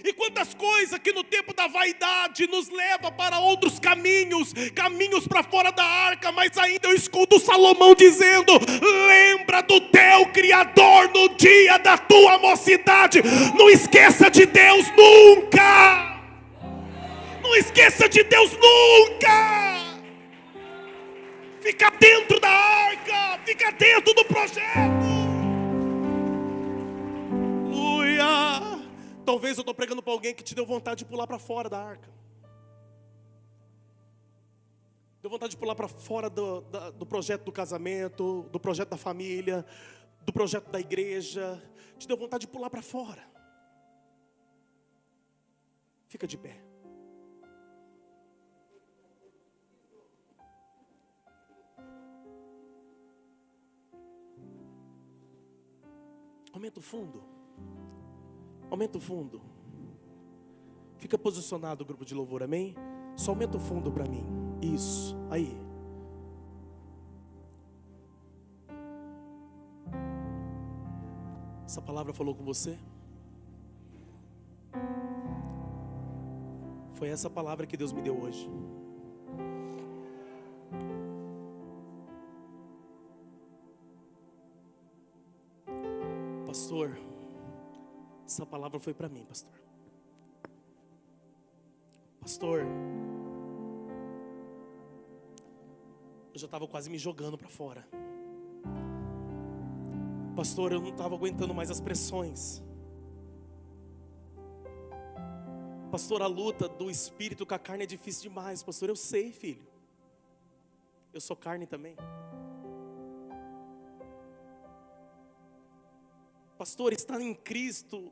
E quantas coisas que no tempo da vaidade nos leva para outros caminhos, caminhos para fora da arca. Mas ainda eu escuto Salomão dizendo, lembra do teu Criador no dia da tua mocidade. Não esqueça de Deus nunca. Não esqueça de Deus nunca. Fica dentro da arca, fica dentro do projeto. Aleluia. Talvez eu estou pregando para alguém que te deu vontade de pular para fora da arca. Deu vontade de pular para fora do projeto do casamento, do projeto da família, do projeto da igreja. Te deu vontade de pular para fora. Fica de pé. Aumenta o fundo. Aumenta o fundo. Fica posicionado o grupo de louvor, amém? Só aumenta o fundo para mim. Isso, aí. Essa palavra falou com você? Foi essa palavra que Deus me deu hoje. Pastor, essa palavra foi para mim, pastor. Pastor, eu já estava quase me jogando para fora. Pastor, eu não estava aguentando mais as pressões. Pastor, a luta do espírito com a carne é difícil demais. Pastor, eu sei, filho. Eu sou carne também. Pastor, estar em Cristo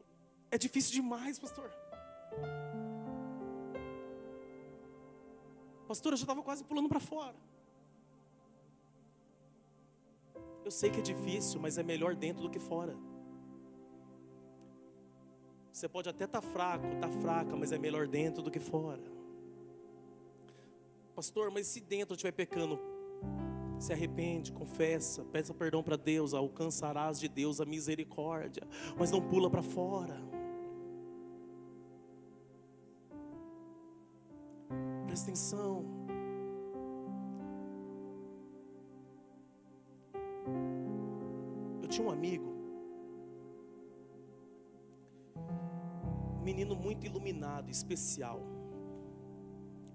é difícil demais, pastor. Pastor, eu já estava quase pulando para fora. Eu sei que é difícil, mas é melhor dentro do que fora. Você pode até estar fraco, estar fraca, mas é melhor dentro do que fora. Pastor, mas se dentro eu estiver pecando, se arrepende, confessa, peça perdão para Deus, alcançarás de Deus a misericórdia, mas não pula para fora. Presta atenção. Eu tinha um amigo, um menino muito iluminado, especial.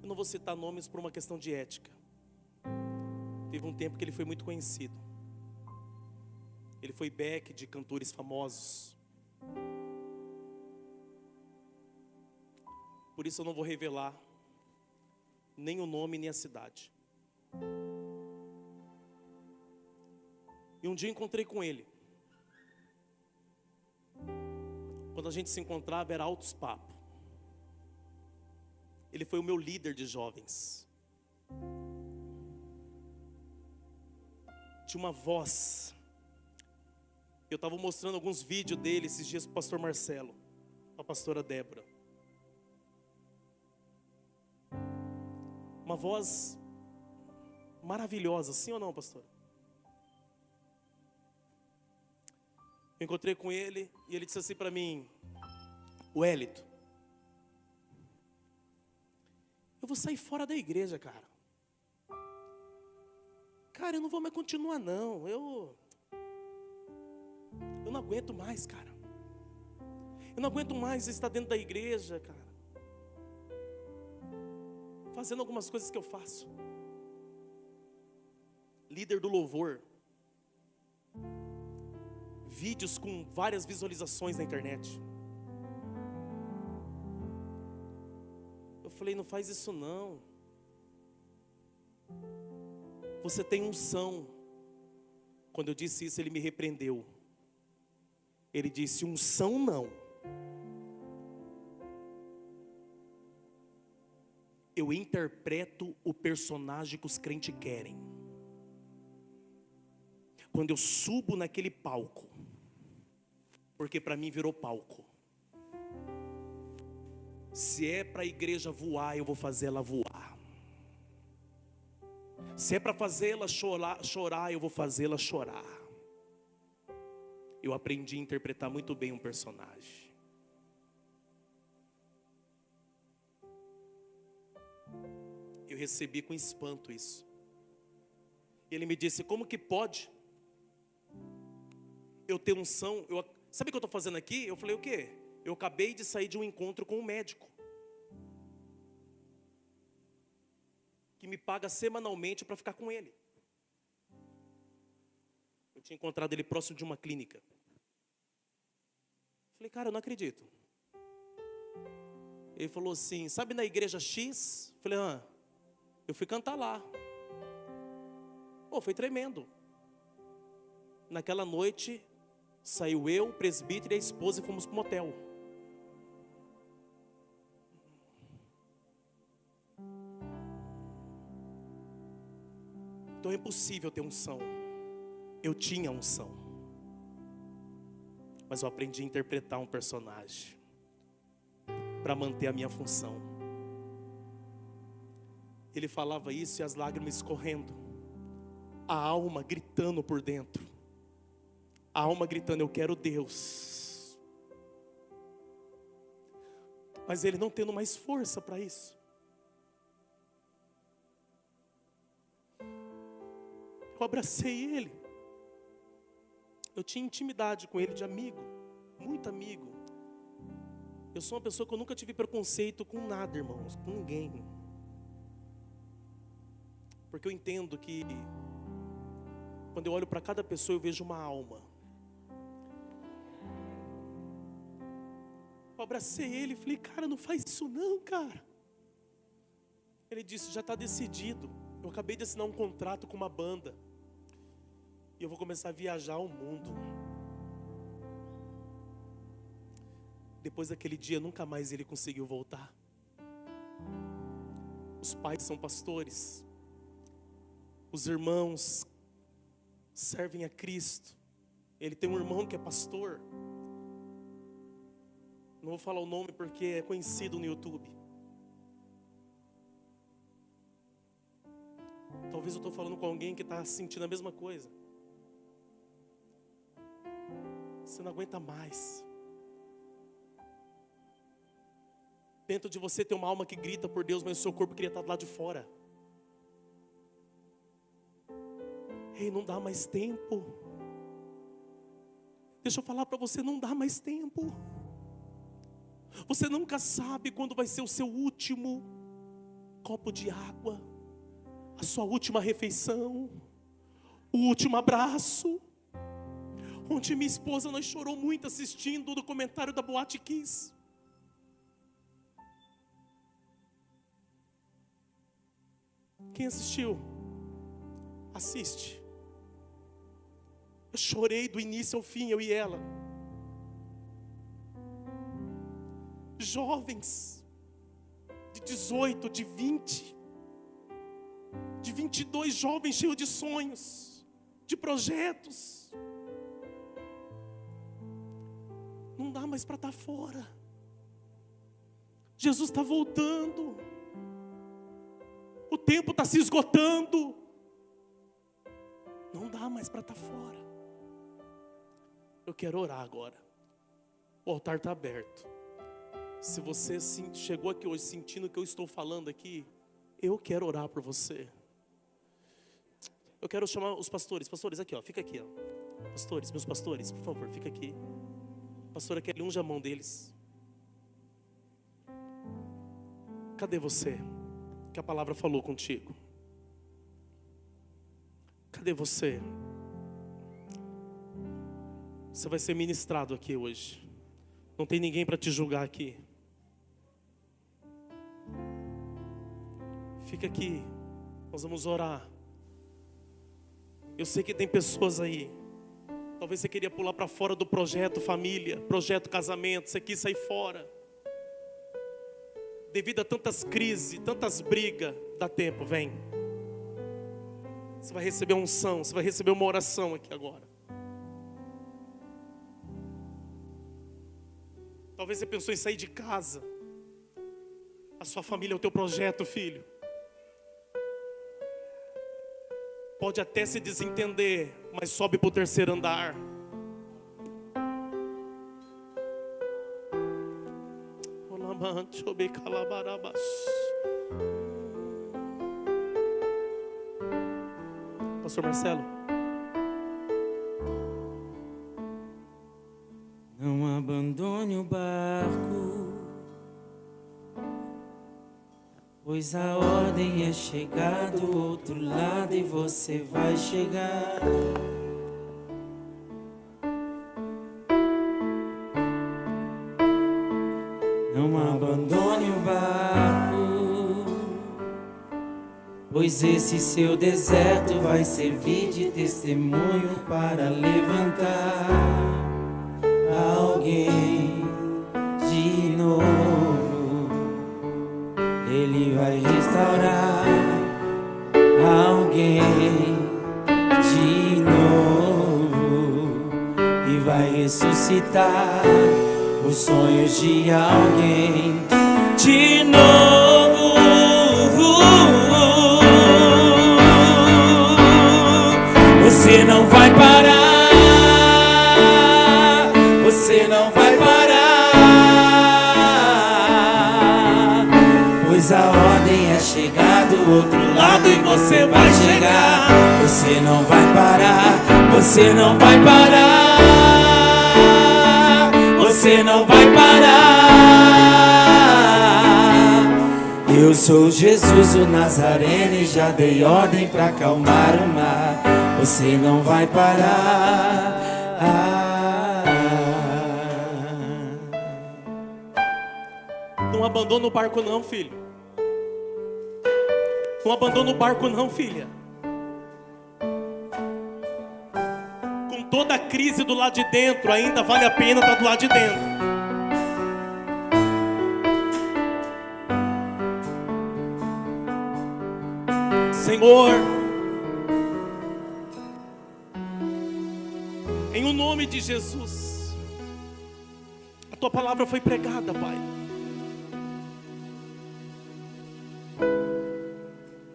Eu não vou citar nomes por uma questão de ética. Teve um tempo que ele foi muito conhecido. Ele foi back de cantores famosos. Por isso eu não vou revelar nem o nome, nem a cidade. E um dia eu encontrei com ele. Quando a gente se encontrava era altos papos. Ele foi o meu líder de jovens. Tinha uma voz. Eu estava mostrando alguns vídeos dele esses dias para o pastor Marcelo, para a pastora Débora. Uma voz maravilhosa, sim ou não, pastor? Eu encontrei com ele e ele disse assim para mim: Wellington, eu vou sair fora da igreja, cara. Cara, eu não vou mais continuar não. Eu não aguento mais, cara. Eu não aguento mais estar dentro da igreja, cara, fazendo algumas coisas que eu faço. Líder do louvor. Vídeos com várias visualizações na internet. Eu falei, não faz isso não. Você tem unção. Quando eu disse isso, ele me repreendeu. Ele disse, unção não. Eu interpreto o personagem que os crentes querem. Quando eu subo naquele palco, porque para mim virou palco. Se é para a igreja voar, eu vou fazer ela voar. Se é para fazê-la chorar, eu vou fazê-la chorar. Eu aprendi a interpretar muito bem um personagem. Eu recebi com espanto isso. Ele me disse, como que pode eu ter unção? Sabe o que eu estou fazendo aqui? Eu falei, o quê? Eu acabei de sair de um encontro com um médico que me paga semanalmente para ficar com ele. Eu tinha encontrado ele próximo de uma clínica. Falei, cara, eu não acredito. Ele falou assim, sabe na igreja X? Falei, eu fui cantar lá. Pô, foi tremendo. Naquela noite, saiu eu, o presbítero e a esposa e fomos para o motel. Então é impossível ter unção. Eu tinha unção, mas eu aprendi a interpretar um personagem para manter a minha função. Ele falava isso e as lágrimas escorrendo, a alma gritando por dentro. A alma gritando, eu quero Deus. Mas ele não tendo mais força para isso. Eu abracei ele. Eu tinha intimidade com ele de amigo, muito amigo. Eu sou uma pessoa que eu nunca tive preconceito com nada, irmãos, com ninguém. Porque eu entendo que quando eu olho para cada pessoa eu vejo uma alma. Eu abracei ele e falei, cara, não faz isso não, cara. Ele disse, já está decidido. Eu acabei de assinar um contrato com uma banda. E eu vou começar a viajar ao mundo. Depois daquele dia, nunca mais ele conseguiu voltar. Os pais são pastores. Os irmãos servem a Cristo. Ele tem um irmão que é pastor. Não vou falar o nome porque é conhecido no YouTube. Talvez eu estou falando com alguém que está sentindo a mesma coisa. Você não aguenta mais. Dentro de você tem uma alma que grita por Deus, mas o seu corpo queria estar do lado de fora. Ei, não dá mais tempo. Deixa eu falar para você, não dá mais tempo. Você nunca sabe quando vai ser o seu último copo de água, a sua última refeição, o último abraço. Ontem minha esposa, nós chorou muito assistindo o documentário da Boate Kiss. Quem assistiu? Assiste. Eu chorei do início ao fim, eu e ela. Jovens de 18, de 20, de 22, jovens cheios de sonhos, de projetos. Não dá mais para estar fora. Jesus está voltando. O tempo está se esgotando. Não dá mais para estar fora. Eu quero orar agora. O altar está aberto. Se você chegou aqui hoje sentindo o que eu estou falando aqui, eu quero orar por você. Eu quero chamar os pastores. Pastores, aqui, ó, fica aqui, ó. Pastores, meus pastores, por favor, fica aqui. Pastora Kelly, unja a mão deles. Cadê você? Que a palavra falou contigo. Cadê você? Você vai ser ministrado aqui hoje. Não tem ninguém para te julgar aqui. Fica aqui. Nós vamos orar. Eu sei que tem pessoas aí. Talvez você queria pular para fora do projeto família, projeto casamento. Você quis sair fora. Devido a tantas crises, tantas brigas, dá tempo, vem. Você vai receber uma unção, você vai receber uma oração aqui agora. Talvez você pensou em sair de casa. A sua família é o teu projeto, filho. Pode até se desentender, mas sobe para o terceiro andar. Pastor Marcelo. Não abandone o barco, pois a ordem é chegar do outro lado e você vai chegar. Não abandone o barco, pois esse seu deserto vai servir de testemunho para levantar alguém de novo. Ele vai restaurar alguém de novo e vai ressuscitar os sonhos de alguém de novo. Você não vai parar. Pois a ordem é chegar do outro lado e você vai chegar. Você não vai parar, você não vai parar, você não vai parar. Eu sou Jesus o Nazareno e já dei ordem pra acalmar o mar. Você não vai parar. Não abandona o barco não, filho. Não abandona o barco não, filha. Com toda a crise do lado de dentro, ainda vale a pena estar do lado de dentro. Senhor, em o nome de Jesus, a tua palavra foi pregada, Pai.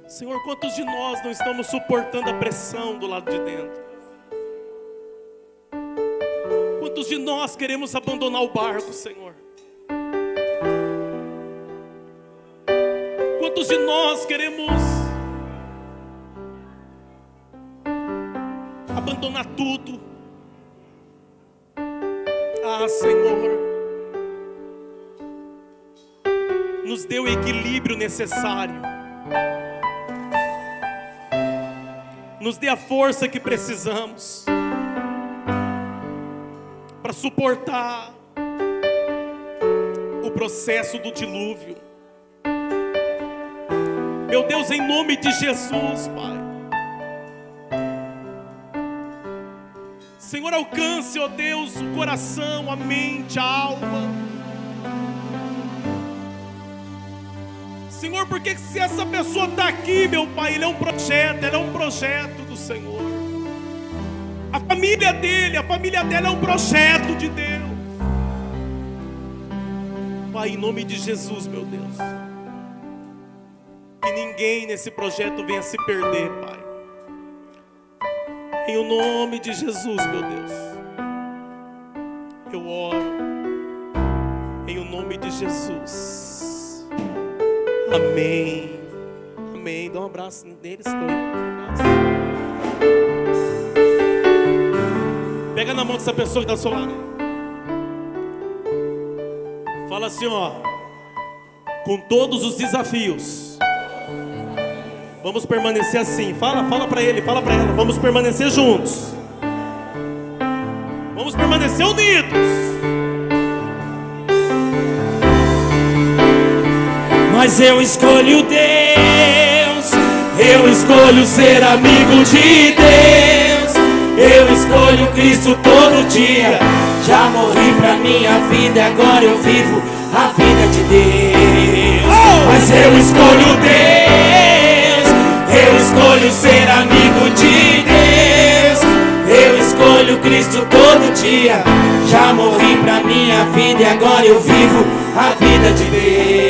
Senhor, quantos de nós não estamos suportando a pressão do lado de dentro? Quantos de nós queremos abandonar o barco, Senhor? Quantos de nós queremos abandonar tudo? Ah, Senhor, nos dê o equilíbrio necessário. Nos dê a força que precisamos para suportar o processo do dilúvio. Meu Deus, em nome de Jesus, Pai. Senhor, alcance, ó Deus, o coração, a mente, a alma. Senhor, porque se essa pessoa está aqui, meu Pai, ele é um projeto, ela é um projeto do Senhor. A família dele, a família dela é um projeto de Deus. Pai, em nome de Jesus, meu Deus, que ninguém nesse projeto venha se perder, Pai. Em o nome de Jesus, meu Deus, eu oro, em o nome de Jesus. Amém. Amém. Dá um abraço neles, um abraço. Pega na mão dessa pessoa que está ao seu lado. Fala assim, ó. Com todos os desafios, vamos permanecer assim. Fala para ele, fala para ela. Vamos permanecer juntos. Vamos permanecer unidos. Mas eu escolho Deus, eu escolho ser amigo de Deus, eu escolho Cristo todo dia. Já morri pra minha vida e agora eu vivo a vida de Deus. Mas eu escolho Deus, eu escolho ser amigo de Deus, eu escolho Cristo todo dia. Já morri pra minha vida e agora eu vivo a vida de Deus.